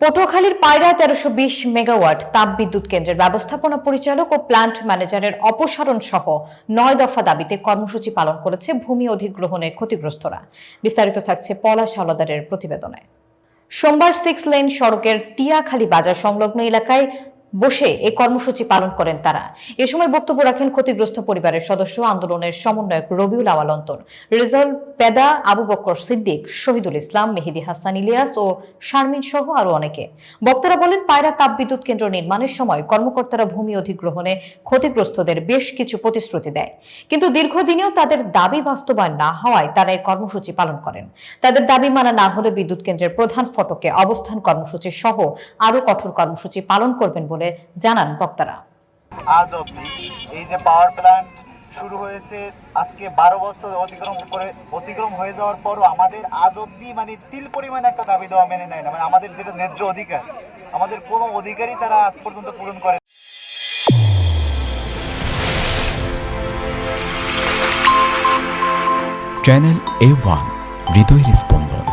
পটুয়াখালীর পায়রা ১৩২০ মেগাওয়াট তাপবিদ্যুৎ কেন্দ্রের ব্যবস্থাপনা পরিচালক ও প্ল্যান্ট ম্যানেজারের অপসারণ সহ ৯ দফা দাবিতে কর্মসূচি পালন করেছে ভূমি অধিগ্রহণে ক্ষতিগ্রস্তরা। বিস্তারিত থাকছে পলাশ হাওলাদারের প্রতিবেদনে। সোমবার 6 লেন সড়কের টিয়াখালী বাজার সংলগ্ন এলাকায় বসে এই কর্মসূচি পালন করেন তারা। এ সময় বক্তব্য রাখেন ক্ষতিগ্রস্ত পরিবারের সদস্য, আন্দোলনের সমন্বয়ক রবিউল আওয়াল অন্তর, রেজাল পেদা, আবু বকর সিদ্দিক, শহীদুল ইসলাম, মেহেদী হাসান ইলিয়াস ও শারমিন সহ আরো অনেকে। বক্তারা বলেন, পায়রা তাপবিদ্যুৎ কেন্দ্র নির্মাণের সময় কর্মকর্তারা ভূমি অধিগ্রহণে ক্ষতিগ্রস্তদের বেশ কিছু প্রতিশ্রুতি দেয়, কিন্তু দীর্ঘদিনেও তাদের দাবি বাস্তবায়ন না হওয়ায় তারা এই কর্মসূচি পালন করেন। তাদের দাবি মানা না হলে বিদ্যুৎ কেন্দ্রের প্রধান ফটকে অবস্থান কর্মসূচি সহ আরো কঠোর কর্মসূচি পালন করবেন বলে জানান বক্তারা। আজ অবধি এই যে পাওয়ার প্ল্যান্ট শুরু হয়েছে, আজকে 12 বছর অতিক্রম হয়ে যাওয়ার পরও আমাদের আজ অবধি তিল পরিমাণ একটা দাবি দেওয়া মেনে নেয় না। আমাদের যেটা ন্যায্য অধিকার, আমাদের কোনো অধিকারই তারা আজ পর্যন্ত পূরণ করে। চ্যানেল A1 হৃদয়ের স্পন্দন।